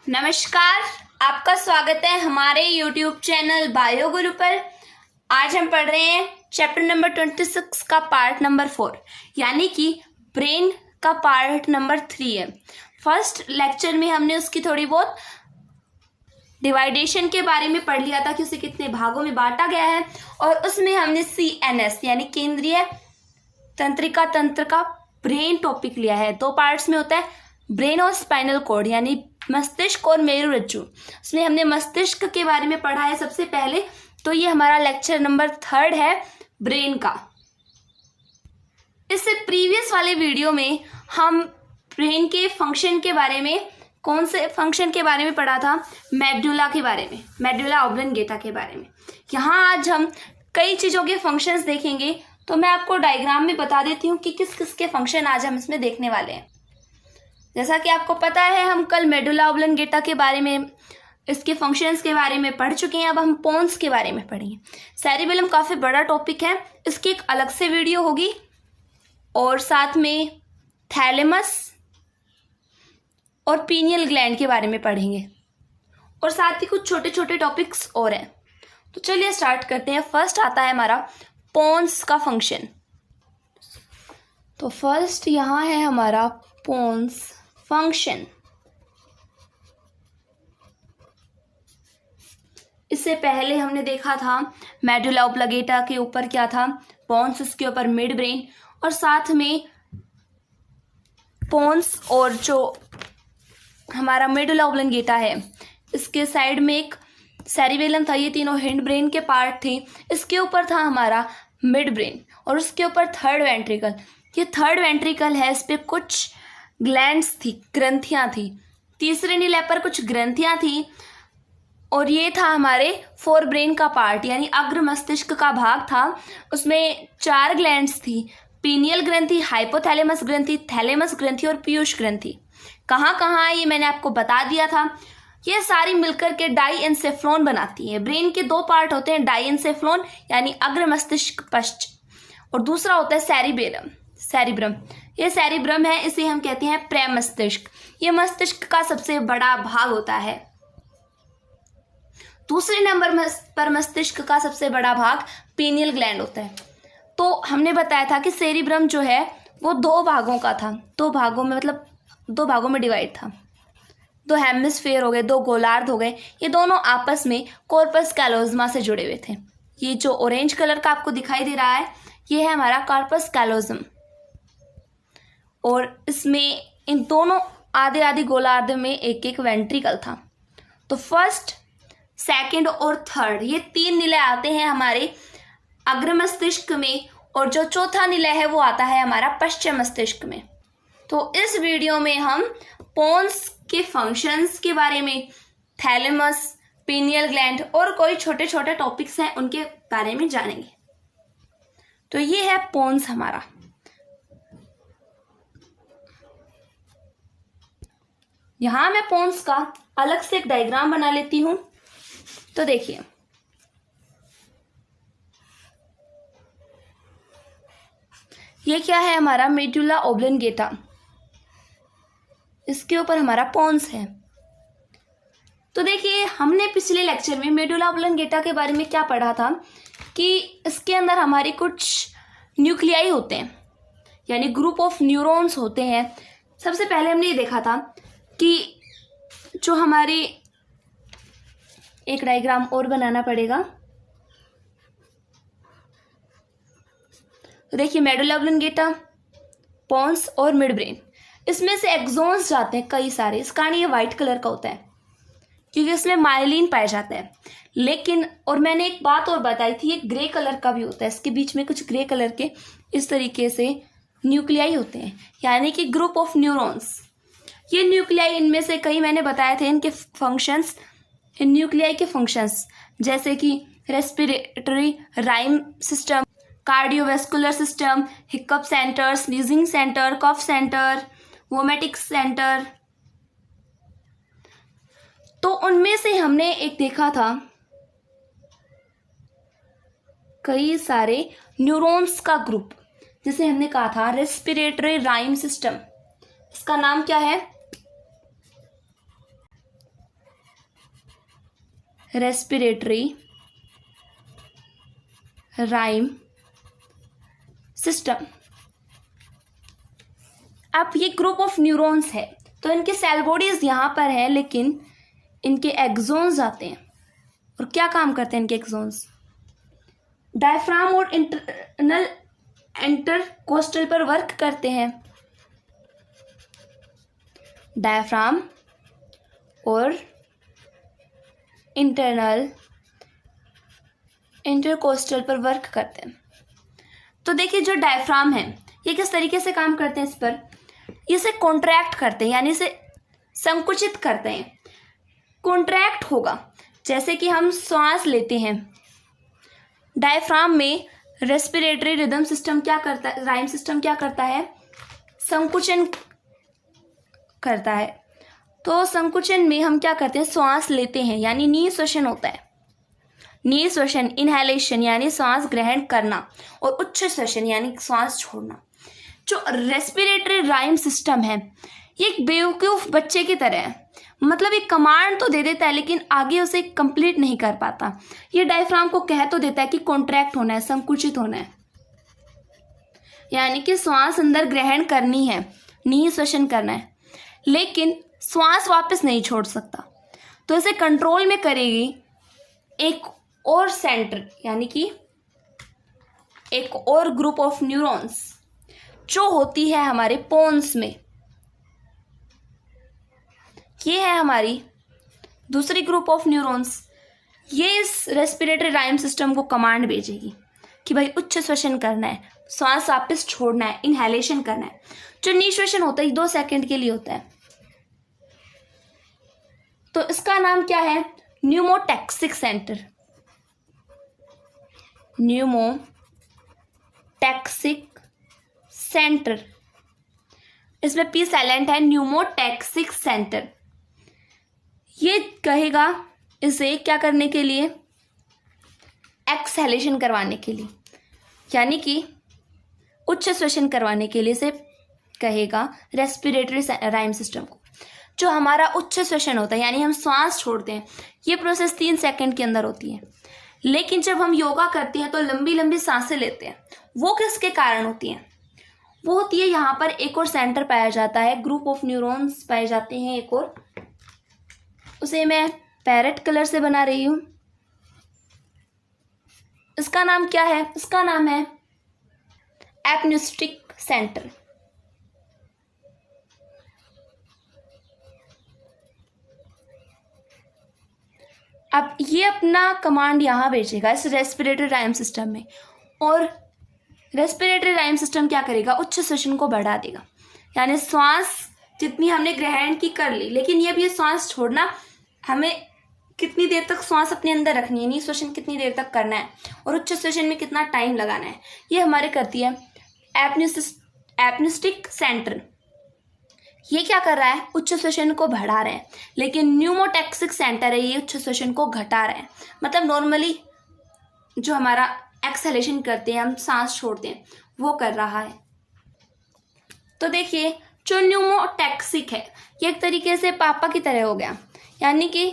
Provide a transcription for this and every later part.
नमस्कार, आपका स्वागत है हमारे YouTube चैनल बायो गुरु पर। आज हम पढ़ रहे हैं चैप्टर नंबर 26 का पार्ट नंबर 4, यानी कि ब्रेन का पार्ट नंबर 3 है। फर्स्ट लेक्चर में हमने उसकी थोड़ी बहुत डिवाइडेशन के बारे में पढ़ लिया था कि उसे कितने भागों में बांटा गया है, और उसमें हमने CNS यानी केंद्रीय तंत्रिका तंत्र का ब्रेन टॉपिक लिया है। 2 पार्ट्स में होता है, ब्रेन और स्पाइनल कॉर्ड यानी मस्तिष्क और मेरुरज्जु। उसमें हमने मस्तिष्क के बारे में पढ़ा है सबसे पहले, तो ये हमारा लेक्चर नंबर 3 है ब्रेन का। इससे प्रीवियस वाले वीडियो में हम ब्रेन के फंक्शन के बारे में, कौन से फंक्शन के बारे में पढ़ा था, मेडुला के बारे में, मेडुला ऑब्लंगेटा के बारे में। यहाँ आज हम कई चीज़ों के फंक्शंस देखेंगे, तो मैं आपको डायग्राम में बता देती हूँ कि किस किस के फंक्शन आज हम इसमें देखने वाले हैं। जैसा कि आपको पता है, हम कल मेडुला ऑब्लंगेटा के बारे में, इसके फंक्शंस के बारे में पढ़ चुके हैं। अब हम पोन्स के बारे में पढ़ेंगे। सेरिबेलम काफ़ी बड़ा टॉपिक है, इसकी एक अलग से वीडियो होगी, और साथ में थैलेमस और पीनियल ग्लैंड के बारे में पढ़ेंगे, और साथ ही कुछ छोटे छोटे टॉपिक्स और हैं। तो चलिए स्टार्ट करते हैं। फर्स्ट आता है हमारा पोन्स का फंक्शन। तो फर्स्ट यहाँ है हमारा पोन्स फंक्शन। इससे पहले हमने देखा था मेडुला ऑब्लंगेटा के ऊपर क्या था, पोन्स, उसके ऊपर मिड ब्रेन, और साथ में पोन्स और जो हमारा मेडुला ऑब्लंगेटा है, इसके साइड में एक सेरिबेलम था। ये तीनों हिंड ब्रेन के पार्ट थे। इसके ऊपर था हमारा मिड ब्रेन, और उसके ऊपर थर्ड वेंट्रिकल। ये थर्ड वेंट्रिकल है, इस पे कुछ ग्लैंड्स थी, ग्रंथियां थी। तीसरे नीले पर कुछ ग्रंथियां थी, और ये था हमारे फोर ब्रेन का पार्ट, यानी अग्र मस्तिष्क का भाग था। उसमें 4 ग्लैंड्स थी, पीनियल ग्रंथि, हाइपोथैलेमस ग्रंथि, थैलेमस ग्रंथि और पीयूष ग्रंथि। कहाँ कहाँ है ये मैंने आपको बता दिया था। ये सारी मिलकर के डाईएन्सेफ्लॉन बनाती है। ब्रेन के 2 पार्ट होते हैं, डाईएन्सेफ्लॉन यानी अग्र मस्तिष्क पश्च, और दूसरा होता है सेरिब्रम। ये सेरिब्रम है, इसे हम कहते हैं प्रमस्तिष्क। ये मस्तिष्क का सबसे बड़ा भाग होता है। दूसरे नंबर पर मस्तिष्क का सबसे बड़ा भाग पीनियल ग्लैंड होता है। तो हमने बताया था कि सेरिब्रम जो है वो 2 भागों का था, 2 भागों में, मतलब 2 भागों में डिवाइड था। 2 हेमिस्फेयर हो गए, 2 गोलार्ध हो गए। ये दोनों आपस में कॉर्पस कैलोज़मा से जुड़े हुए थे। ये जो ऑरेंज कलर का आपको दिखाई दे रहा है, ये है हमारा कॉर्पस कैलोज़म, और इसमें इन दोनों आधे आधे गोलार्ध में एक एक वेंट्रिकल था। तो फर्स्ट, सेकंड और थर्ड, ये 3 निलय आते हैं हमारे अग्र मस्तिष्क में, और जो चौथा निलय है वो आता है हमारा पश्चिम मस्तिष्क में। तो इस वीडियो में हम पोन्स के फंक्शंस के बारे में, थैलेमस, पीनियल ग्लैंड और कोई छोटे छोटे टॉपिक्स हैं उनके बारे में जानेंगे। तो ये है पोन्स हमारा। यहां मैं पोन्स का अलग से एक डायग्राम बना लेती हूं। तो देखिए, ये क्या है, हमारा मेडुला ऑब्लंगेटा, इसके ऊपर हमारा पोन्स है। तो देखिए, हमने पिछले लेक्चर में मेडुला ऑब्लंगेटा के बारे में क्या पढ़ा था कि इसके अंदर हमारे कुछ न्यूक्लियाई होते हैं, यानी ग्रुप ऑफ न्यूरॉन्स होते हैं। सबसे पहले हमने ये देखा था कि जो हमारे, एक डायग्राम और बनाना पड़ेगा। तो देखिए, मेडुला ऑब्लंगेटा, पोन्स और मिड ब्रेन, इसमें से एक्सॉन्स जाते हैं कई सारे। इस कारण ये व्हाइट कलर का होता है, क्योंकि इसमें माइलिन पाया जाता है। लेकिन, और मैंने एक बात और बताई थी, ये ग्रे कलर का भी होता है। इसके बीच में कुछ ग्रे कलर के इस तरीके से न्यूक्लियाई होते हैं, यानी कि ग्रुप ऑफ न्यूरॉन्स। ये न्यूक्लियाई, इनमें से कई मैंने बताए थे इनके फंक्शंस, इन न्यूक्लियाई के फंक्शंस, जैसे कि respiratory rhythm system, cardiovascular system, hiccup centre, sneezing centre, cough centre, vomiting centre. तो उनमें से हमने एक देखा था कई सारे न्यूरॉन्स का ग्रुप, जिसे हमने कहा था रेस्पिरेटरी राइम सिस्टम। इसका नाम क्या है, रेस्पिरेटरी राइम सिस्टम। अब ये ग्रुप ऑफ न्यूरॉन्स है, तो इनके सेल बॉडीज यहाँ पर है, लेकिन इनके एक्सोन्स आते हैं। और क्या काम करते हैं इनके एक्सोन्स? डायफ्राम और इंटरनल इंटरकोस्टल पर वर्क करते हैं। डायफ्राम और इंटरनल इंटरकोस्टल पर वर्क करते हैं। तो देखिए जो डायफ्राम है ये किस तरीके से काम करते हैं, इस पर इसे कॉन्ट्रैक्ट करते हैं, यानी इसे संकुचित करते हैं। कॉन्ट्रैक्ट होगा जैसे कि हम श्वास लेते हैं। डायफ्राम में रेस्पिरेटरी रिदम सिस्टम क्या करता है, राइम सिस्टम क्या करता है? संकुचन करता है। तो संकुचन में हम क्या करते हैं? श्वास लेते हैं, यानी निःश्वसन होता है। निःश्वसन इनहेलेशन यानी श्वास ग्रहण करना, और उच्च श्वसन यानी श्वास छोड़ना। जो रेस्पिरेटरी राइम सिस्टम है ये एक बेवकूफ बच्चे की तरह है, मतलब एक कमांड तो दे देता है लेकिन आगे उसे कंप्लीट नहीं कर पाता। ये डायफ्राम को कह तो देता है कि कॉन्ट्रैक्ट होना है, संकुचित होना है, यानी कि श्वास अंदर ग्रहण करनी है, निःश्वसन करना है, लेकिन श्वास वापस नहीं छोड़ सकता। तो इसे कंट्रोल में करेगी एक और सेंटर, यानी कि एक और ग्रुप ऑफ न्यूरॉन्स जो होती है हमारे पोन्स में। ये है हमारी दूसरी ग्रुप ऑफ न्यूरॉन्स। ये इस रेस्पिरेटरी राइम सिस्टम को कमांड भेजेगी कि भाई उच्च श्वसन करना है, श्वास वापस छोड़ना है, इनहेलेशन करना है। जो निःश्वसन होता है 2 सेकंड के लिए होता है। तो इसका नाम क्या है? Pneumotaxic centre. न्यूमोटैक्सिक सेंटर, इसमें पी साइलेंट है। न्यूमोटैक्सिक सेंटर ये कहेगा इसे क्या करने के लिए? एक्सहेलेशन करवाने के लिए, यानी कि उच्च श्वसन करवाने के लिए इसे कहेगा रेस्पिरेटरी राइम सिस्टम को। जो हमारा उच्च श्वसन होता है यानी हम श्वास छोड़ते हैं, ये प्रोसेस 3 सेकंड के अंदर होती है। लेकिन जब हम योगा करते हैं तो लंबी लंबी सांसें लेते हैं, वो किसके कारण होती हैं? वो होती है यहाँ पर एक और सेंटर पाया जाता है, ग्रुप ऑफ न्यूरॉन्स पाए जाते हैं एक और, उसे मैं पैरेट कलर से बना रही हूं। इसका नाम क्या है? इसका नाम है एपन्यूस्टिक सेंटर। अब ये अपना कमांड यहां भेजेगा इस रेस्पिरेटरी राइम सिस्टम में, और रेस्पिरेटरी राइम सिस्टम क्या करेगा? उच्च श्वसन को बढ़ा देगा, यानी श्वास जितनी हमने ग्रहण की कर ली, लेकिन ये भी श्वास छोड़ना, हमें कितनी देर तक श्वास अपने अंदर रखनी है, निःश्वसन कितनी देर तक करना है, और उच्च श्वसन में कितना टाइम लगाना है, ये हमारे करती है एपन्यूस्टिक सेंटर। ये क्या कर रहा है? उच्च श्वसन को बढ़ा रहे हैं, लेकिन न्यूमोटैक्सिक सेंटर है ये उच्च श्वसन को घटा रहे हैं। मतलब नॉर्मली जो हमारा एक्सहेलेशन करते हैं, हम सांस छोड़ते हैं, वो कर रहा है। तो देखिए जो न्यूमोटैक्सिक है ये एक तरीके से पापा की तरह हो गया, यानी कि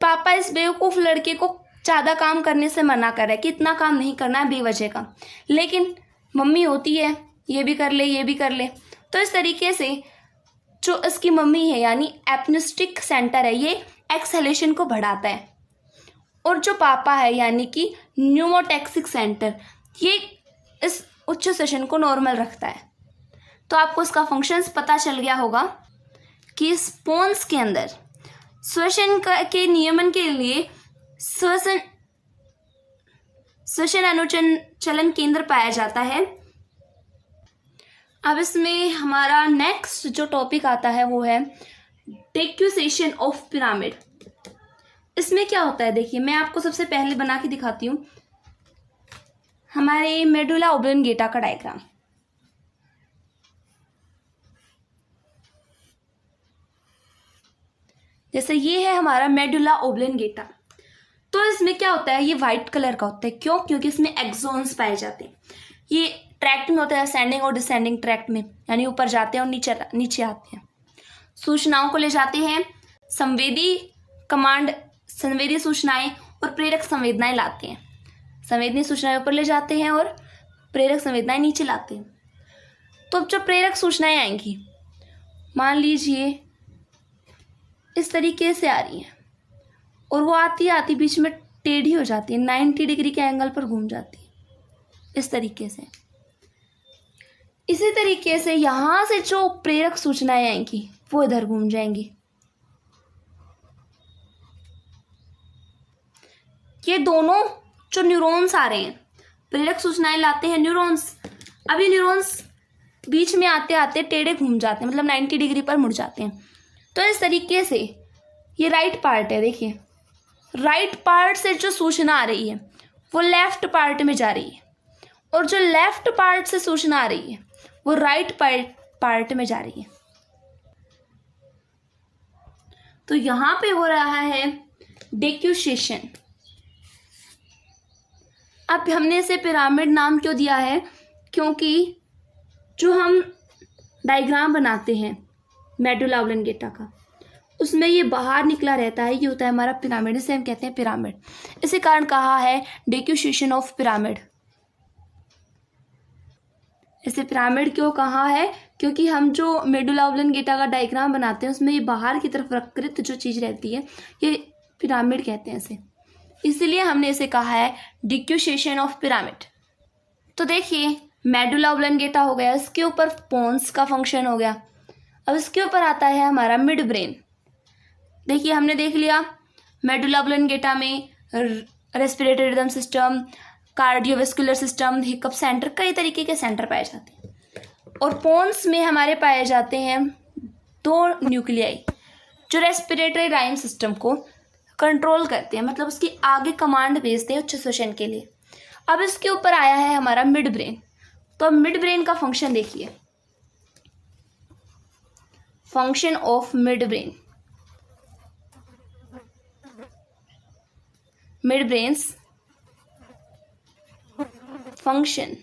पापा इस बेवकूफ लड़के को ज़्यादा काम करने से मना कर रहा है कि इतना काम नहीं करना है बेवजह का, लेकिन मम्मी होती है ये भी कर ले ये भी कर ले। तो इस तरीके से जो इसकी मम्मी है यानी एपन्यूस्टिक सेंटर है ये एक्सहेलेशन को बढ़ाता है, और जो पापा है यानी कि न्यूमोटैक्सिक सेंटर ये इस उच्च श्वसन को नॉर्मल रखता है। तो आपको इसका फंक्शंस पता चल गया होगा कि स्पोन्स के अंदर श्वसन के नियमन के लिए श्वसन अनुचलन केंद्र पाया जाता है। अब इसमें हमारा नेक्स्ट जो टॉपिक आता है वो है डेक्यूसेशन ऑफ पिरामिड। इसमें क्या होता है देखिए, मैं आपको सबसे पहले बना के दिखाती हूँ हमारे मेडुला ओब्लंगेटा का डायग्राम। जैसे ये है हमारा मेडुला ओब्लंगेटा। तो इसमें क्या होता है, ये व्हाइट कलर का होता है। क्यों? क्योंकि इसमें एक्सोन्स पाए जाते हैं। ये ट्रैक्ट में होता है, असेंडिंग और डिसेंडिंग ट्रैक्ट में, यानी ऊपर जाते हैं और नीचे आते हैं। सूचनाओं को ले जाते हैं, संवेदी कमांड संवेदी सूचनाएं और प्रेरक संवेदनाएं लाते हैं। संवेदनीय सूचनाएं ऊपर ले जाते हैं और प्रेरक संवेदनाएं नीचे लाते हैं। तो अब जो प्रेरक सूचनाएं आएंगी, मान लीजिए इस तरीके से आ रही हैं और वो आती आती बीच में टेढ़ी हो जाती है, 90 डिग्री के एंगल पर घूम जाती है इस तरीके से। इसी तरीके से यहाँ से जो प्रेरक सूचनाएं आएंगी वो इधर घूम जाएंगी। ये दोनों जो न्यूरॉन्स आ रहे हैं, प्रेरक सूचनाएं लाते हैं न्यूरॉन्स। अब ये न्यूरॉन्स बीच में आते आते टेढ़े घूम जाते हैं, मतलब 90 डिग्री पर मुड़ जाते हैं। तो इस तरीके से ये राइट पार्ट है, देखिए राइट पार्ट से जो सूचना आ रही है वो लेफ्ट पार्ट में जा रही है, और जो लेफ्ट पार्ट से सूचना आ रही है वो राइट पार्ट में जा रही है। तो यहां पे हो रहा है डिक्यूसेशन। अब हमने इसे पिरामिड नाम क्यों दिया है? क्योंकि जो हम डायग्राम बनाते हैं मेडुला ऑब्लंगेटा का, उसमें ये बाहर निकला रहता है, ये होता है हमारा पिरामिड, इसे हम कहते हैं पिरामिड। इसी कारण कहा है डिक्यूसेशन ऑफ पिरामिड। इसे पिरामिड क्यों कहा है? क्योंकि हम जो मेडुला ऑब्लंगेटा का डायग्राम बनाते हैं उसमें ये बाहर की तरफ वक्रित जो चीज रहती है ये पिरामिड कहते हैं इसे, इसलिए हमने इसे कहा है डिक्यूसेशन ऑफ पिरामिड। तो देखिए मेडुला ऑब्लंगेटा हो गया, इसके ऊपर पोन्स का फंक्शन हो गया। अब इसके ऊपर आता है हमारा मिड ब्रेन। देखिए हमने देख लिया मेडुला ऑब्लंगेटा में respiratory rhythm system, cardiovascular system, hiccup centre, कई तरीके के सेंटर पाए जाते हैं। और पोन्स में हमारे पाए जाते हैं 2 न्यूक्लियाई जो रेस्पिरेटरी राइम सिस्टम को कंट्रोल करते हैं, मतलब उसकी आगे कमांड भेजते हैं उच्च श्वसन के लिए। अब इसके ऊपर आया है हमारा मिड ब्रेन। तो अब मिड ब्रेन का फंक्शन देखिए, function of mid brain, mid brains function.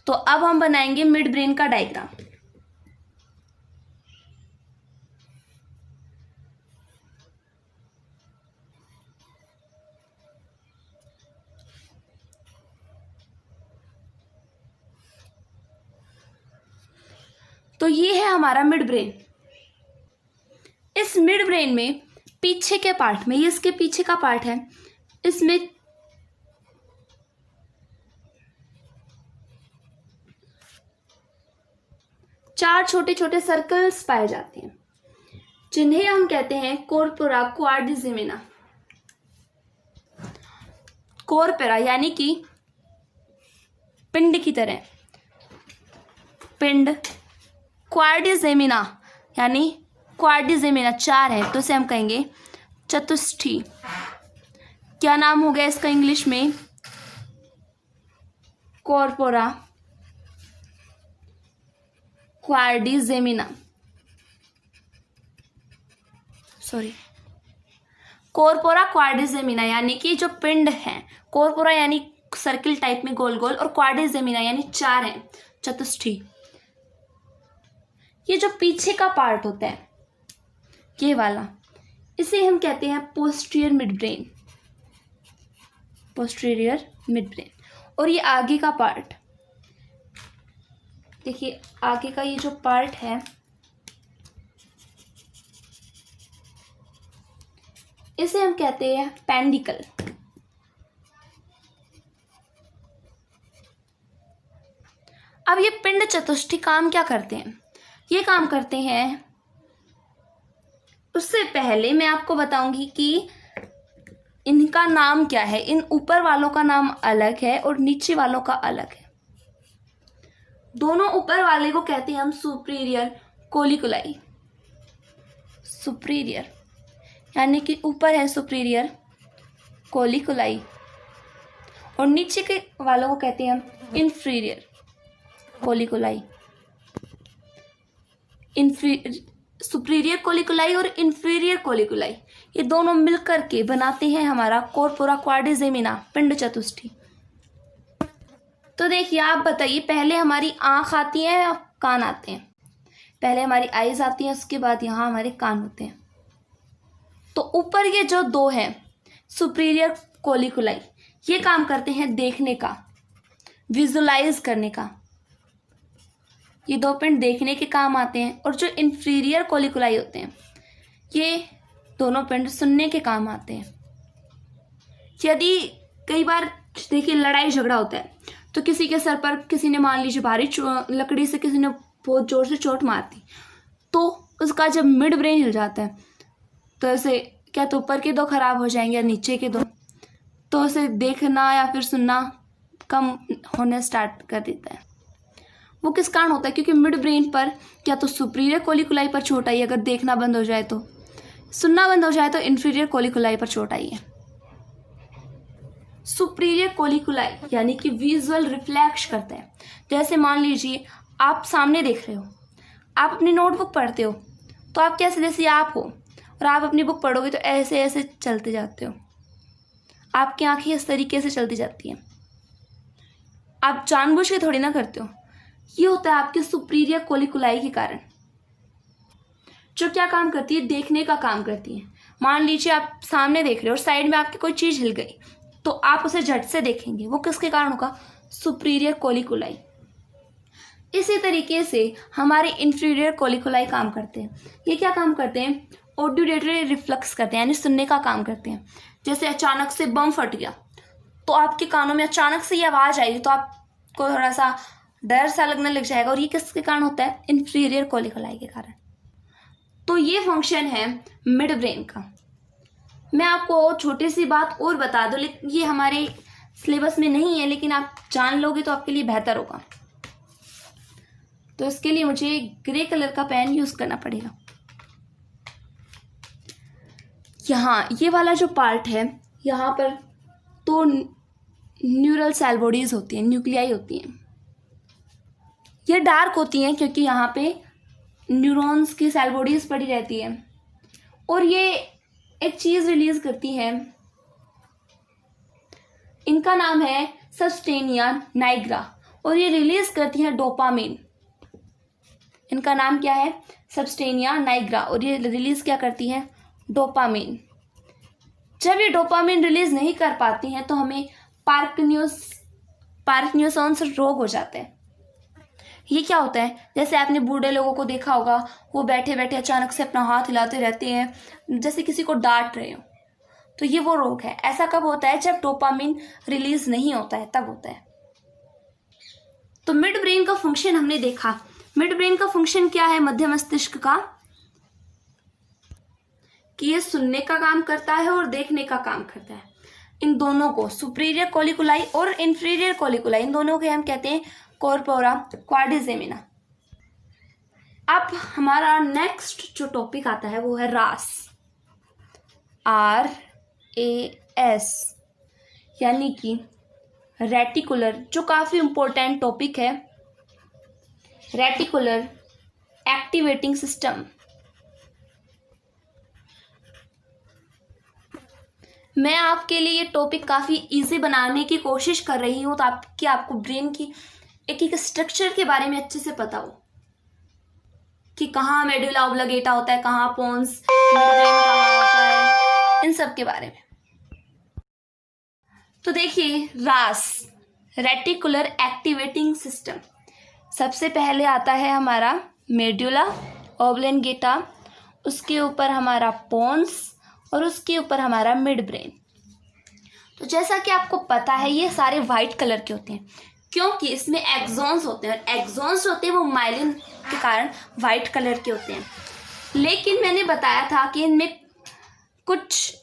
तो अब हम बनाएंगे मिड ब्रेन का डायग्राम। तो ये है हमारा मिड ब्रेन। इस मिड ब्रेन में पीछे के पार्ट में, ये इसके पीछे का पार्ट है, इसमें चार छोटे छोटे सर्कल्स पाए जाते हैं जिन्हें हम कहते हैं कॉर्पोरा क्वाड्रिजेमिना। कॉर्पोरा यानी कि पिंड की तरह, पिंड, क्वाड्रिजेमिना यानी क्वाड्रिजेमिना 4 है, तो इसे हम कहेंगे चतुष्ठी। क्या नाम हो गया इसका इंग्लिश में? Corpora quadrigemina, sorry corpora quadrigemina यानी कि जो पिंड है, कॉर्पोरा यानी सर्किल टाइप में गोल गोल, और क्वाड्रिजेमिना यानी 4 है, चतुष्ठी। ये जो पीछे का पार्ट होता है ये वाला, इसे हम कहते हैं posterior mid brain, posterior mid brain. और ये आगे का पार्ट, देखिए आगे का ये जो पार्ट है इसे हम कहते हैं पेंडिकल। अब ये पिंड चतुष्ठी काम क्या करते हैं? ये काम करते हैं, उससे पहले मैं आपको बताऊंगी कि इनका नाम क्या है। इन ऊपर वालों का नाम अलग है और नीचे वालों का अलग है। दोनों ऊपर वाले को कहते हैं हम सुपीरियर कोलिकुलाई, सुपीरियर यानी कि ऊपर है सुपीरियर कोलिकुलाई, और नीचे के वालों को कहते हैं हम इंफीरियर कोलिकुलाई। सुपीरियर कोलिकुलाई और इंफीरियर कोलिकुलाई ये दोनों मिलकर के बनाते हैं हमारा कॉर्पोरा क्वाड्रिजेमिना, पिंड चतुष्ठी। तो देखिए आप बताइए, पहले हमारी आंख आती है या कान आते हैं? पहले हमारी आईज आती हैं, उसके बाद यहाँ हमारे कान होते हैं। तो ऊपर ये जो दो हैं सुपीरियर कोलिकुलाई, ये काम करते हैं देखने का, विजुलाइज करने का। ये दो पिंड देखने के काम आते हैं। और जो इंफीरियर कोलिकुलाई होते हैं ये दोनों पिंड सुनने के काम आते हैं। यदि कई बार देखिए लड़ाई झगड़ा होता है तो किसी के सर पर किसी ने मान लीजिए भारी लकड़ी से किसी ने बहुत जोर से चोट मार दी, तो उसका जब मिड ब्रेन हिल जाता है तो ऐसे क्या तो ऊपर के दो खराब हो जाएंगे या नीचे के दो, तो उसे देखना या फिर सुनना कम होने स्टार्ट कर देता है। वो किस कारण होता है? क्योंकि मिड ब्रेन पर या तो सुपीरियर कोलिकुलाई पर चोट आई, अगर देखना बंद हो जाए तो, सुनना बंद हो जाए तो इंफीरियर कोलिकुलाई पर चोट आई है। सुपीरियर कोलिकुलाई यानी कि विजुअल रिफ्लेक्श करते हैं। जैसे मान लीजिए आप सामने देख रहे हो, आप अपनी नोटबुक पढ़ते हो, तो आप कैसे, जैसे आप हो और आप अपनी बुक पढ़ोगे तो ऐसे ऐसे चलते जाते हो, आपकी आंखें इस तरीके से चलती जाती हैं। आप जानबूझ के थोड़ी ना करते हो, ये होता है आपके सुपीरियर कोलिकुलाई के कारण, जो क्या काम करती है? देखने का काम करती है। मान लीजिए आप सामने देख रहे हो और साइड में आपकी कोई चीज हिल गई, तो आप उसे झट से देखेंगे, वो किसके कारण होगा? सुपीरियर कोलिकुलाई। इसी तरीके से हमारे इंफीरियर कोलिकुलाई काम करते हैं। ये क्या काम करते हैं? ऑडियोटरी रिफ्लेक्स करते हैं, यानी सुनने का काम करते हैं। जैसे अचानक से बम फट गया तो आपके कानों में अचानक से ये आवाज आएगी तो आपको थोड़ा सा डर सा लगने लग जाएगा, और ये किसके कारण होता है? इंफीरियर कोलिकुलाई के कारण। तो ये फंक्शन है मिड ब्रेन का। मैं आपको छोटी सी बात और बता दूं, लेकिन ये हमारे सिलेबस में नहीं है, लेकिन आप जान लोगे तो आपके लिए बेहतर होगा। तो इसके लिए मुझे ग्रे कलर का पेन यूज करना पड़ेगा। यहाँ ये वाला जो पार्ट है, यहाँ पर तो न्यूरल सेल बॉडीज होती हैं, न्यूक्लियाई होती हैं। ये डार्क होती हैं क्योंकि यहाँ पे न्यूरॉन्स की सेल बॉडीज पड़ी रहती है, और ये एक चीज रिलीज करती है, इनका नाम है सबस्टेनिया नाइग्रा, और ये रिलीज करती है डोपामिन। इनका नाम क्या है? सबस्टेनिया नाइग्रा, और ये रिलीज क्या करती है? डोपामिन। जब ये डोपामिन रिलीज नहीं कर पाती हैं तो हमें पार्किंसंस रोग हो जाते हैं। ये क्या होता है? जैसे आपने बूढ़े लोगों को देखा होगा, वो बैठे बैठे अचानक से अपना हाथ हिलाते रहते हैं जैसे किसी को डांट रहे हो, तो ये वो रोग है। ऐसा कब होता है? जब डोपामिन रिलीज नहीं होता है, तब होता है। तो मिड ब्रेन का फंक्शन हमने देखा। मिड ब्रेन का फंक्शन क्या है मध्य मस्तिष्क का? कि ये सुनने का काम करता है और देखने का काम करता है। इन दोनों को, सुपीरियर कोलिकुलाई और इंफीरियर कोलिकुलाई, इन दोनों के हम कहते हैं कॉर्पोरा क्वाड्रिजेमिना। अब हमारा नेक्स्ट जो टॉपिक आता है वो है रास, RAS, यानी कि रेटिकुलर, जो काफी इंपॉर्टेंट टॉपिक है। Reticular activating system. मैं आपके लिए ये टॉपिक काफी इजी बनाने की कोशिश कर रही हूँ ताकि आपको ब्रेन की एक एक स्ट्रक्चर के बारे में अच्छे से पता हो कि कहाँ मेडुला ऑब्लिगेटा होता है, कहाँ पोन्स, कहाँ होता है, इन सब के बारे में। तो देखिए रास, रेटिकुलर एक्टिवेटिंग सिस्टम, सबसे पहले आता है हमारा मेडुला ऑब्लिगेटा, उसके ऊपर हमारा पोन्स, और उसके ऊपर हमारा मिड ब्रेन। तो जैसा कि आपको पता है ये सारे वाइट कलर के होते हैं क्योंकि इसमें एक्सॉन्स होते हैं, और एक्सॉन्स होते हैं वो माइलिन के कारण वाइट कलर के होते हैं। लेकिन मैंने बताया था कि इनमें कुछ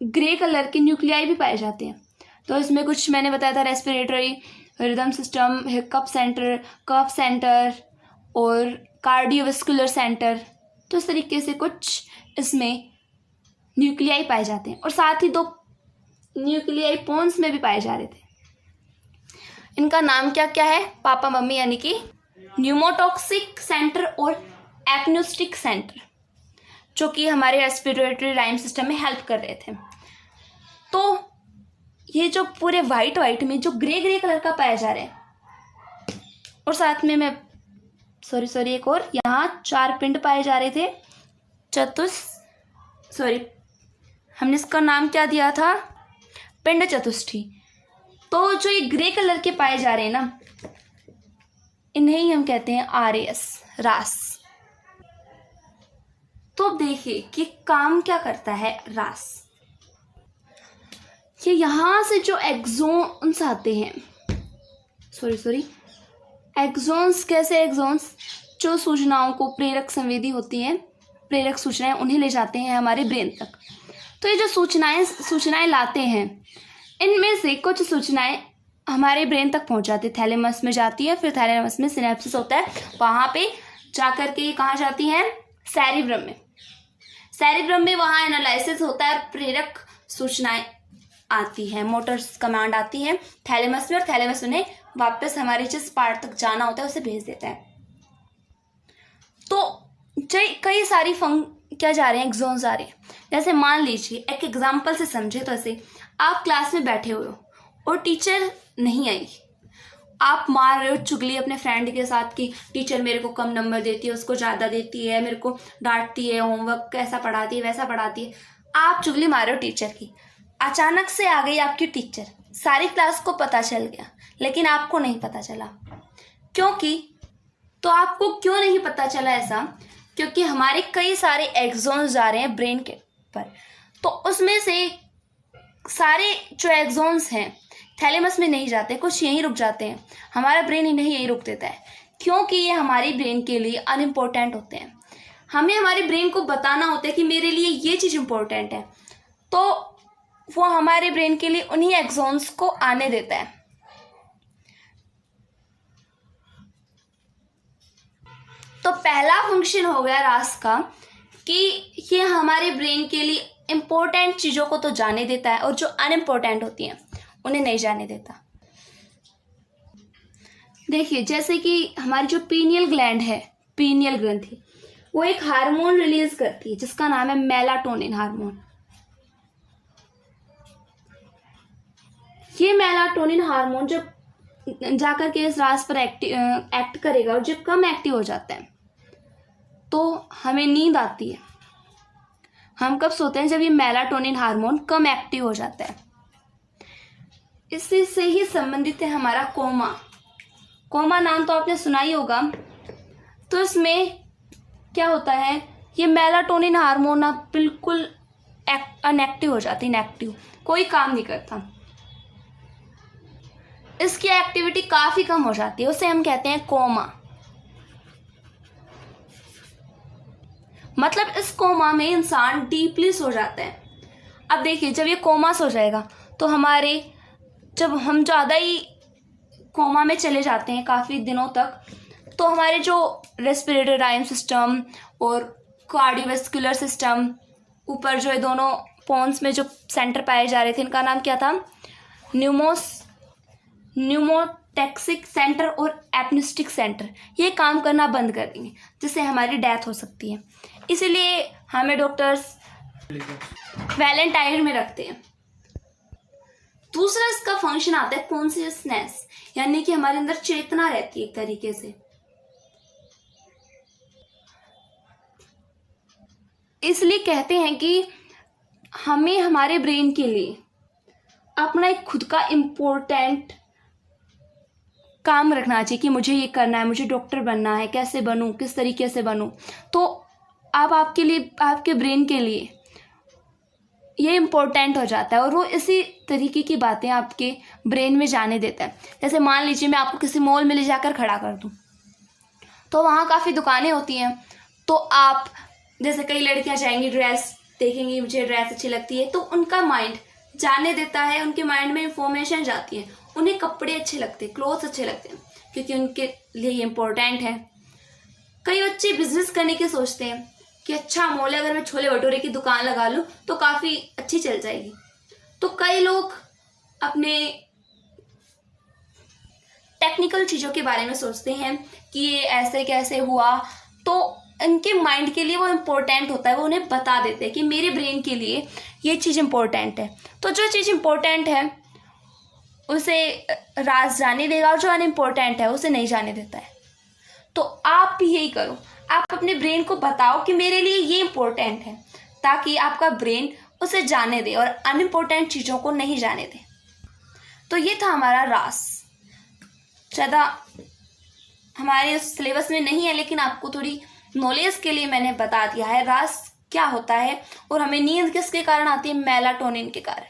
ग्रे कलर के न्यूक्लियाई भी पाए जाते हैं। तो इसमें कुछ मैंने बताया था respiratory, rhythm system, hiccup centre, cough centre और कार्डियोवास्कुलर सेंटर। तो इस तरीके से कुछ इसमें न्यूक्लियाई पाए जाते हैं, और साथ ही 2 न्यूक्लियाई पोन्स में भी पाए जा रहे थे। इनका नाम क्या क्या है? पापा मम्मी, यानी कि न्यूमोटॉक्सिक सेंटर और एक्नोस्टिक सेंटर, जो कि हमारे रेस्पिरेटरी लाइन सिस्टम में हेल्प कर रहे थे। तो ये जो पूरे वाइट में जो ग्रे कलर का पाया जा रहा है, और साथ में मैं सॉरी एक और, यहाँ 4 पिंड पाए जा रहे थे। हमने इसका नाम क्या दिया था? पिंड चतुष्टी। तो जो ये ग्रे कलर के पाए जा रहे हैं ना, इन्हें ही हम कहते हैं RAS, रास। तो देखिए कि काम क्या करता है रास। ये यहां से जो एक्सोन्स आते हैं, एक्सोन्स कैसे? एक्सोन्स जो सूचनाओं को, प्रेरक संवेदी होती हैं, प्रेरक सूचनाएं, उन्हें ले जाते हैं हमारे ब्रेन तक। तो ये जो सूचनाएं लाते हैं, इनमें से कुछ सूचनाएं हमारे ब्रेन तक पहुंच जाती है, थैलेमस में जाती है, फिर थैलेमस में सिनेप्सिस होता है, वहां पे जाकर के कहाँ जाती हैं? सेरिब्रम में। सेरिब्रम में वहां एनालिसिस होता है और प्रेरक सूचनाएं आती है, मोटर्स कमांड आती है थैलेमस में, और थैलेमस उन्हें वापस हमारे जिस पार्ट तक जाना होता है उसे भेज देता है। तो कई सारी क्या जा रहे हैं? एक्सोन्स आ रहे हैं। जैसे मान लीजिए, एक एग्जाम्पल से समझे तो ऐसे, आप क्लास में बैठे हुए हो और टीचर नहीं आई, आप मार रहे हो चुगली अपने फ्रेंड के साथ कि टीचर मेरे को कम नंबर देती है, उसको ज़्यादा देती है, मेरे को डांटती है, होमवर्क कैसा पढ़ाती है, वैसा पढ़ाती है। आप चुगली मार रहे हो टीचर की। अचानक से आ गई आपकी टीचर, सारी क्लास को पता चल गया, लेकिन आपको नहीं पता चला। क्योंकि तो आपको क्यों नहीं पता चला ऐसा? क्योंकि हमारे कई सारे एक्सोन्स जा रहे हैं ब्रेन के पर। तो उसमें से सारे जो एक्सोन्स हैं थैलेमस में नहीं जाते, कुछ यहीं रुक जाते हैं, हमारा ब्रेन इन्हें यहीं रुक देता है, क्योंकि ये हमारे ब्रेन के लिए अनइम्पोर्टेंट होते हैं। हमें हमारे ब्रेन को बताना होता है कि मेरे लिए ये चीज़ इम्पोर्टेंट है, तो वो हमारे ब्रेन के लिए उन्हीं एक्सोन्स को आने देता है। तो पहला फंक्शन हो गया रास का कि ये हमारे ब्रेन के लिए इम्पोर्टेंट चीज़ों को तो जाने देता है और जो अनइम्पोर्टेंट होती हैं उन्हें नहीं जाने देता। देखिए, जैसे कि हमारी जो पीनियल ग्लैंड है, पीनियल ग्रंथि, वो एक हार्मोन रिलीज करती है जिसका नाम है मेलाटोनिन हार्मोन। ये मेलाटोनिन हार्मोन जब जाकर के इस रास पर एक्ट करेगा और जब कम एक्टिव हो जाता है तो हमें नींद आती है। हम कब सोते हैं? जब ये मेलाटोनिन हार्मोन कम एक्टिव हो जाता है। इसी से ही संबंधित है हमारा कोमा। कोमा नाम तो आपने सुना ही होगा। तो इसमें क्या होता है? ये मेलाटोनिन हार्मोन अब बिल्कुल अनएक्टिव हो जाती है, इनएक्टिव, कोई काम नहीं करता, इसकी एक्टिविटी काफी कम हो जाती है, उसे हम कहते हैं कोमा। मतलब इस कोमा में इंसान डीपली सो जाता है। अब देखिए, जब ये कोमा सो जाएगा तो जब हम ज़्यादा ही कोमा में चले जाते हैं काफ़ी दिनों तक, तो हमारे जो रेस्पिरेटरी राइम सिस्टम और कार्डियोवैस्कुलर सिस्टम, ऊपर जो है दोनों पोन्स में जो सेंटर पाए जा रहे थे, इनका नाम क्या था? न्यूमोटैक्सिक सेंटर और एपनिस्टिक सेंटर, ये काम करना बंद कर देंगे, जिससे हमारी डेथ हो सकती है। इसीलिए हमें डॉक्टर्स वैलेंटाइन में रखते हैं। दूसरा इसका फंक्शन आता है कॉन्शियसनेस, यानी कि हमारे अंदर चेतना रहती है एक तरीके से। इसलिए कहते हैं कि हमें हमारे ब्रेन के लिए अपना एक खुद का इम्पोर्टेंट काम रखना चाहिए कि मुझे ये करना है, मुझे डॉक्टर बनना है, कैसे बनूं, किस तरीके से बनूं। तो अब आपके लिए, आपके ब्रेन के लिए ये इम्पोर्टेंट हो जाता है और वो इसी तरीके की बातें आपके ब्रेन में जाने देता है। जैसे मान लीजिए मैं आपको किसी मॉल में ले जाकर खड़ा कर दूं, तो वहाँ काफ़ी दुकानें होती हैं, तो आप जैसे कई लड़कियां जाएंगी, ड्रेस देखेंगी, मुझे ड्रेस अच्छी लगती है, तो उनका माइंड जाने देता है, उनके माइंड में इंफॉर्मेशन जाती है, उन्हें कपड़े अच्छे लगते हैं, क्लोथ्स अच्छे लगते हैं, क्योंकि उनके लिए इम्पोर्टेंट है। कई बच्चे बिजनेस करने के सोचते हैं कि अच्छा मॉल है, अगर मैं छोले भटूरे की दुकान लगा लूँ तो काफ़ी अच्छी चल जाएगी। तो कई लोग अपने टेक्निकल चीज़ों के बारे में सोचते हैं कि ये ऐसे कैसे हुआ, तो इनके माइंड के लिए वो इम्पोर्टेंट होता है, वो उन्हें बता देते हैं कि मेरे ब्रेन के लिए ये चीज़ इम्पोर्टेंट है। तो जो चीज़ इम्पोर्टेंट है उसे राज जाने देगा और जो अनइम्पोर्टेंट है उसे नहीं जाने देता है। तो आप भी यही करो, आप अपने ब्रेन को बताओ कि मेरे लिए ये इम्पोर्टेंट है, ताकि आपका ब्रेन उसे जाने दे और अनइम्पोर्टेंट चीज़ों को नहीं जाने दे। तो ये था हमारा रास। ज़्यादा हमारे सिलेबस में नहीं है, लेकिन आपको थोड़ी नॉलेज के लिए मैंने बता दिया है रास क्या होता है और हमें नींद किसके कारण आती है, मेलाटोनिन के कारण।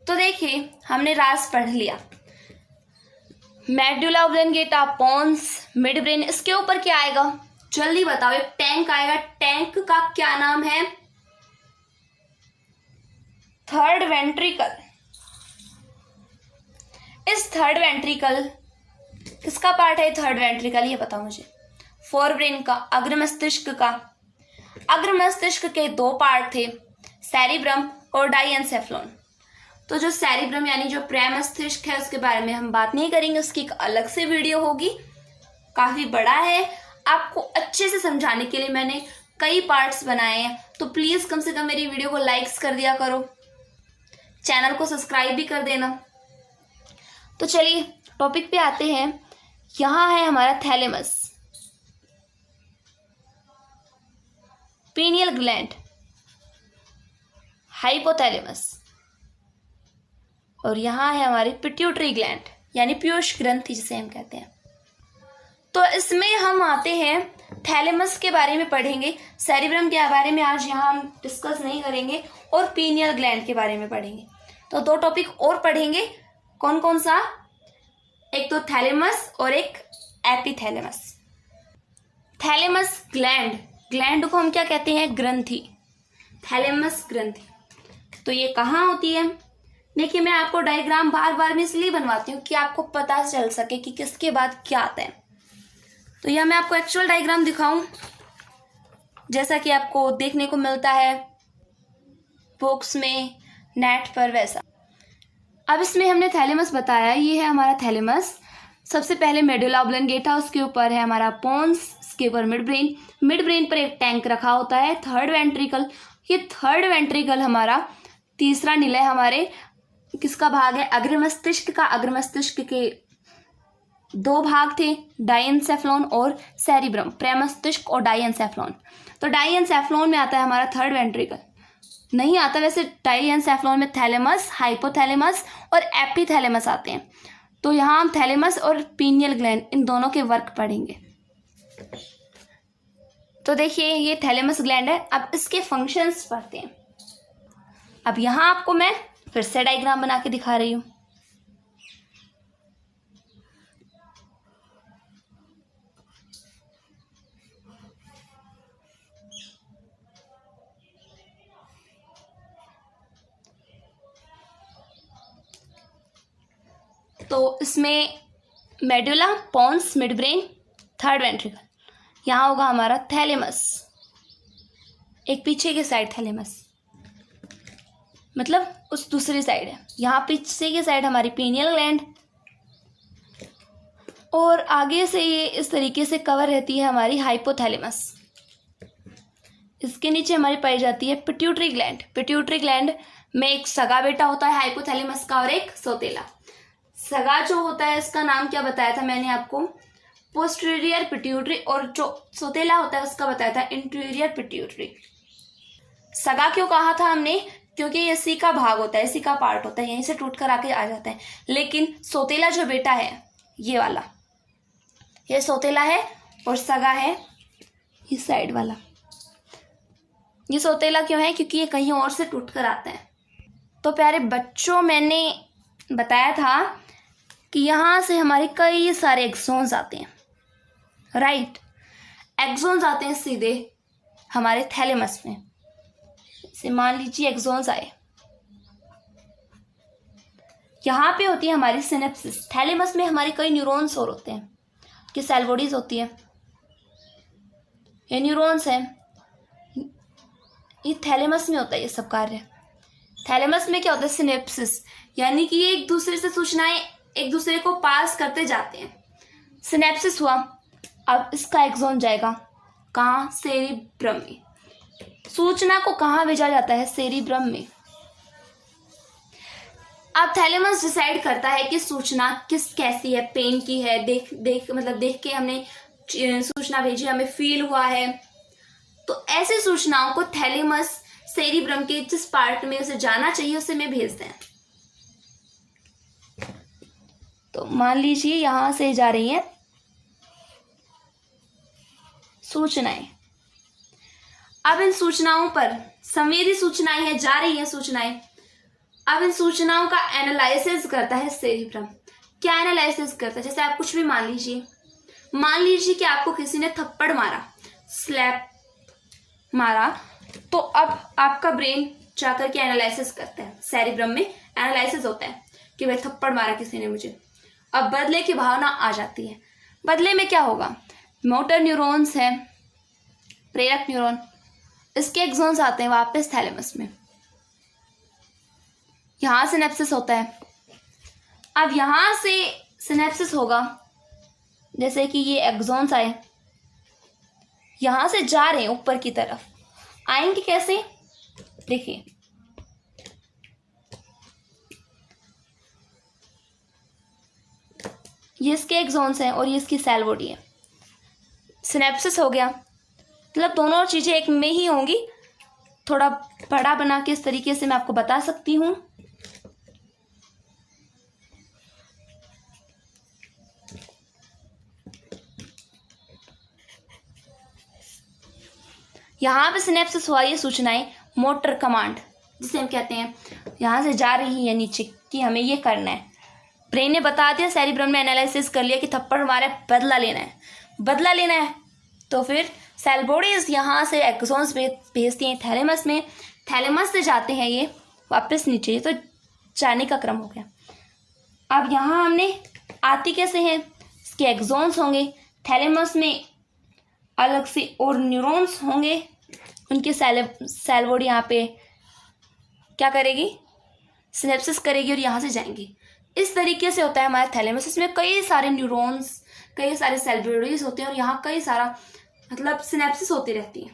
तो देखिए हमने रास पढ़ लिया, medulla oblongata, pons, mid brain. इसके ऊपर क्या आएगा जल्दी बताओ, एक टैंक आएगा, टैंक का क्या नाम है, थर्ड वेंट्रिकल। इस थर्ड वेंट्रिकल किसका पार्ट है, थर्ड वेंट्रिकल, ये बताओ मुझे। फोर ब्रेन का, अग्र मस्तिष्क का। अग्र मस्तिष्क के दो पार्ट थे, सेरिब्रम और डाइएन्सेफेलॉन। तो जो सेरिब्रम यानी जो प्रमस्तिष्क है उसके बारे में हम बात नहीं करेंगे, उसकी एक अलग से वीडियो होगी, काफी बड़ा है। आपको अच्छे से समझाने के लिए मैंने कई पार्ट्स बनाए हैं, तो प्लीज कम से कम मेरी वीडियो को लाइक्स कर दिया करो, चैनल को सब्सक्राइब भी कर देना। तो चलिए टॉपिक पे आते हैं। यहां है हमारा थैलेमस, पीनियल ग्लैंड, हाइपोथैलेमस, और यहाँ है हमारी पिट्यूटरी ग्लैंड यानी पीयूष ग्रंथि जिसे हम कहते हैं। तो इसमें हम आते हैं थैलेमस के बारे में पढ़ेंगे, सेरिब्रम के बारे में आज यहाँ हम डिस्कस नहीं करेंगे, और पीनियल ग्लैंड के बारे में पढ़ेंगे। तो दो टॉपिक और पढ़ेंगे, कौन कौन सा, एक तो थैलेमस और एक एपिथैलेमस। थैलेमस ग्लैंड, ग्लैंड को हम क्या कहते हैं, ग्रंथि, थैलेमस ग्रंथि। तो ये कहाँ होती है, देखिए मैं आपको डायग्राम बार बार में इसलिए बनवाती हूँ कि आपको पता चल सके कि किसके बाद क्या आता है। तो यह मैं आपको एक्चुअल डायग्राम दिखाऊं जैसा कि आपको देखने को मिलता है बुक्स में, नेट पर, वैसा। अब इसमें हमने थैलेमस बताया, ये है हमारा थैलेमस। सबसे पहले मेडुला ऑब्लंगेटा, उसके ऊपर है हमारा पोन्स, उसके ऊपर मिड ब्रेन, मिड ब्रेन पर एक टैंक रखा होता है, थर्ड वेंट्रिकल। ये थर्ड वेंट्रिकल हमारा तीसरा निलय हमारे किसका भाग है, अग्र मस्तिष्क का। अग्र मस्तिष्क के दो भाग थे, डाइएन्सेफेलॉन और सेरिब्रम, प्रमस्तिष्क और डाइएन्सेफेलॉन। तो डाइएन्सेफेलॉन में आता है हमारा थर्ड वेंट्रिकल, नहीं आता वैसे डाइएन्सेफेलॉन में थैलेमस, हाइपोथैलेमस और एपिथैलेमस आते हैं। तो यहाँ हम थैलेमस और पीनियल ग्लैंड इन दोनों के वर्क पढ़ेंगे। तो देखिए ये थैलेमस ग्लैंड है, अब इसके फंक्शंस पढ़ते हैं। अब यहाँ आपको मैं फिर से डायग्राम बना के दिखा रही हूं। तो इसमें medulla, pons, mid brain, third ventricle, यहाँ होगा हमारा थैलेमस, एक पीछे की साइड थैलेमस, मतलब उस दूसरी साइड है। यहाँ पीछे की साइड हमारी पीनियल ग्लैंड, और आगे से ये इस तरीके से कवर रहती है हमारी हाइपोथैलेमस। इसके नीचे हमारी पाई जाती है पिट्यूटरी ग्लैंड। पिट्यूटरी ग्लैंड में एक सगा बेटा होता है हाइपोथैलेमस का और एक सोतेला। सगा जो होता है इसका नाम क्या बताया था मैंने आपको, पोस्टीरियर पिट्यूटरी, और जो सोतेला होता है उसका बताया था इंटीरियर पिट्यूटरी। सगा क्यों कहा था हमने, क्योंकि ये इसी का भाग होता है, इसी का पार्ट होता है, यहीं से टूट कर आके आ जाता है। लेकिन सोतेला जो बेटा है ये वाला, ये सोतेला है, और सगा है इस साइड वाला। ये सोतेला क्यों है, क्योंकि ये कहीं और से टूट कर आता है। तो प्यारे बच्चों, मैंने बताया था कि यहाँ से हमारे कई सारे एक्सोन्स आते हैं, राइट। एक्सोन्स आते हैं सीधे हमारे थैलेमस में, से मान लीजिए एक्सोन्स आए, यहाँ पे होती है हमारी सिनेप्सिस। थैलेमस में हमारे कई न्यूरॉन्स और होते हैं, कि सेल बॉडीज होती है, ये न्यूरॉन्स हैं, ये थैलेमस में होता है ये सब कार्य। थैलेमस में क्या होता है, सिनेप्सिस, यानी कि ये एक दूसरे से सूचनाएं एक दूसरे को पास करते जाते हैं। सिनेप्सिस हुआ, अब इसका एक्सोन जाएगा कहाँ, सेरिब्रम में। सूचना को कहाँ भेजा जाता है, सेरिब्रम में। अब थैलेमस डिसाइड करता है कि सूचना कैसी है, पेन की है, देख के हमने सूचना भेजी, हमें फील हुआ है। तो ऐसी सूचनाओं को थैलेमस सेरिब्रम के जिस पार्ट में उसे जाना चाहिए उसे में भेजते हैं। तो मान लीजिए यहां से जा रही है सूचनाएं। अब इन सूचनाओं पर संवेदी सूचनाएं हैं, जा रही हैं सूचनाएं। अब इन सूचनाओं का एनालिसिस करता है सेरिब्रम। क्या एनालिसिस करता है? जैसे आप कुछ भी मान लीजिए कि आपको किसी ने थप्पड़ मारा, स्लैप मारा, तो अब आपका ब्रेन जाकर के एनालिसिस करता है, सेरिब्रम में एनालिसिस होता है कि भाई थप्पड़ मारा किसी ने मुझे। अब बदले की भावना आ जाती है। बदले में क्या होगा? मोटर न्यूरॉन्स है, प्रेरक न्यूरॉन, इसके एक्सॉन्स आते हैं वापस थैलेमस में, यहां सिनेप्सिस होता है। अब यहां से सिनेप्सिस होगा, जैसे कि ये एक्सॉन्स आए, यहां से जा रहे हैं ऊपर की तरफ, आएंगे कैसे? देखिए ये इसके एक्सॉन्स हैं और ये इसकी सेल बॉडी है। सिनेप्सिस हो गया, मतलब दोनों चीजें एक में ही होंगी। थोड़ा बड़ा बना के इस तरीके से मैं आपको बता सकती हूं। यहां पे सिनेप्सिस हुआ, ये सूचनाएं मोटर कमांड जिसे हम कहते हैं यहां से जा रही है नीचे कि हमें ये करना है। ब्रेन ने बता दिया, सेरिब्रम ने एनालिसिस कर लिया कि थप्पड़ मारे, बदला लेना है। तो फिर सेल बॉडीज यहाँ से एक्सॉन्स भेजती हैं थैलेमस में, थैलेमस से जाते हैं ये वापस नीचे। तो जाने का क्रम हो गया। अब यहाँ हमने आती कैसे हैं? इसके एक्सॉन्स होंगे, थैलेमस में अलग से और न्यूरॉन्स होंगे, उनकी सेल बॉडी यहाँ पे क्या करेगी? सिनेप्सिस करेगी और यहाँ से जाएंगी। इस तरीके से होता है हमारा थैलेमस। इसमें कई सारे न्यूरॉन्स, कई सारे सेल बॉडीज होते हैं और यहाँ कई सारा मतलब सिनेप्सिस होती रहती है।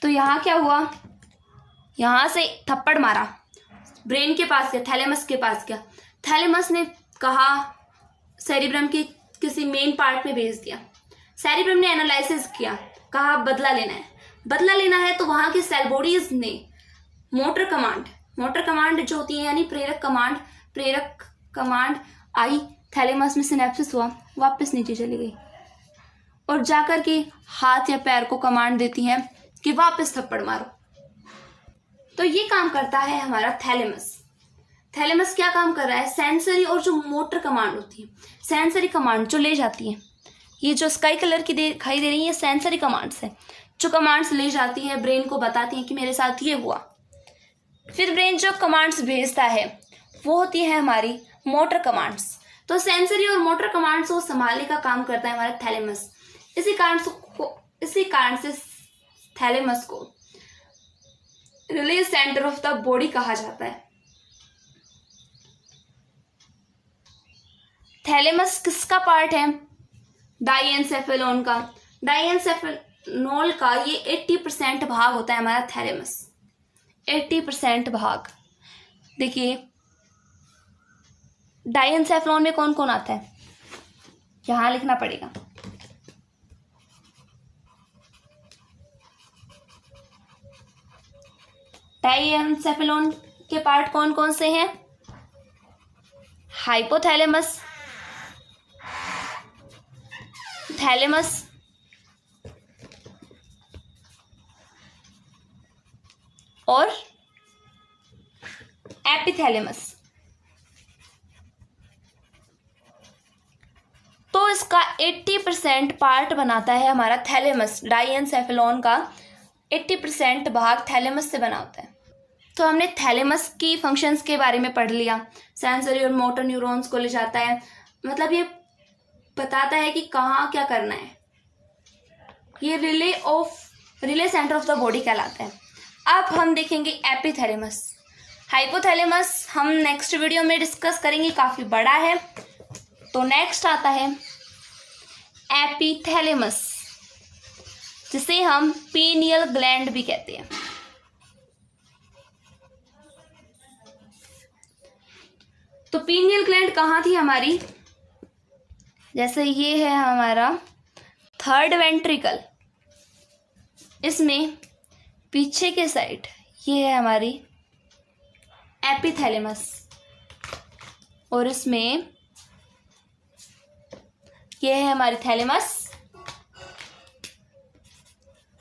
तो यहाँ क्या हुआ? यहाँ से थप्पड़ मारा, ब्रेन के पास गया, थैलेमस के पास गया। थैलेमस ने कहा सेरिब्रम के किसी मेन पार्ट में भेज दिया। सेरिब्रम ने एनालिसिस किया, कहा बदला लेना है। तो वहां की सेल बॉडीज ने मोटर कमांड जो होती है यानी प्रेरक कमांड आई, थैलेमस में सिनेप्सिस हुआ, वापस नीचे चली गई और जाकर के हाथ या पैर को कमांड देती हैं कि वापस थप्पड़ मारो। तो ये काम करता है हमारा थैलेमस क्या काम कर रहा है? सेंसरी और जो मोटर कमांड होती है, सेंसरी कमांड जो ले जाती है, ये जो स्काई कलर की दिखाई दे रही है सेंसरी कमांड्स है, जो कमांड्स ले जाती है, ब्रेन को बताती है कि मेरे साथ ये हुआ। फिर ब्रेन जो कमांड्स भेजता है वो होती है हमारी मोटर कमांड्स। तो सेंसरी और मोटर कमांड्स को संभालने का काम करता है हमारा थैलेमस। इसी कारण से थैलेमस को release centre of the body कहा जाता है। थैलेमस किसका पार्ट है? डाइएन्सेफेलोन का। डाइएन्सेफेलोन का ये 80% भाग होता है हमारा थैलेमस, 80% भाग। देखिए डाइएन्सेफेलोन में कौन कौन आता है, यहां लिखना पड़ेगा। डाइएन्सेफेलोन के पार्ट कौन कौन से हैं? हाइपोथैलेमस, थैलेमस, और एपिथैलेमस। तो इसका 80% पार्ट बनाता है हमारा थैलेमस। डाइएन्सेफेलोन का 80% भाग थैलेमस से बना होता है। तो हमने थैलेमस की फंक्शंस के बारे में पढ़ लिया। सेंसरी और मोटर न्यूरॉन्स को ले जाता है, मतलब ये बताता है कि कहाँ क्या करना है। ये relay centre of the body कहलाता है। अब हम देखेंगे एपिथैलेमस। हाइपोथैलेमस हम नेक्स्ट वीडियो में डिस्कस करेंगे, काफी बड़ा है। तो नेक्स्ट आता है एपिथैलेमस, जिसे हम पीनियल ग्लैंड भी कहते हैं। तो पीनियल ग्लैंड कहाँ थी हमारी? जैसे ये है हमारा थर्ड वेंट्रिकल, इसमें पीछे के साइड ये है हमारी एपिथैलेमस, और इसमें ये है हमारी थैलेमस,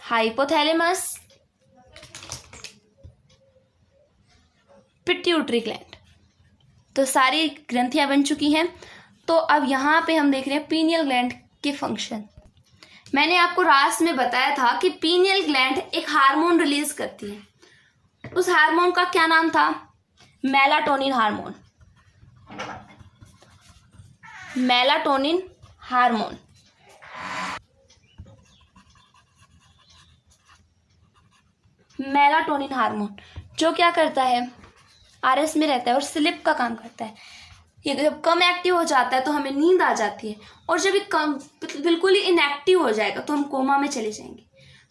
हाइपोथैलेमस, पिट्यूटरी ग्लैंड। तो सारी ग्रंथियां बन चुकी हैं। तो अब यहाँ पे हम देख रहे हैं पीनियल ग्लैंड के फंक्शन। मैंने आपको लास्ट में बताया था कि पीनियल ग्लैंड एक हार्मोन रिलीज करती है। उस हार्मोन का क्या नाम था? Melatonin hormone. Melatonin hormone. Melatonin hormone जो क्या करता है, आरएस में रहता है और स्लिप का काम करता है। ये जब कम एक्टिव हो जाता है तो हमें नींद आ जाती है, और जब ये कम बिल्कुल ही इनएक्टिव हो जाएगा तो हम कोमा में चले जाएंगे।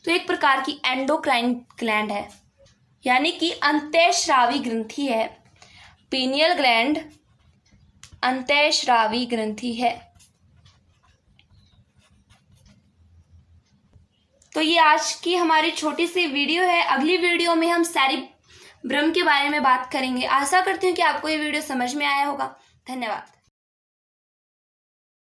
तो एक प्रकार की एंडोक्राइन ग्लैंड है, यानी कि अंतःस्रावी ग्रंथि है। पीनियल ग्लैंड अंतःस्रावी ग्रंथि है। तो ये आज की हमारी छोटी सी वीडियो है। अगली वीडियो में हम सेरिब्रम के बारे में बात करेंगे। आशा करती हूँ कि आपको ये वीडियो समझ में आया होगा। धन्यवाद।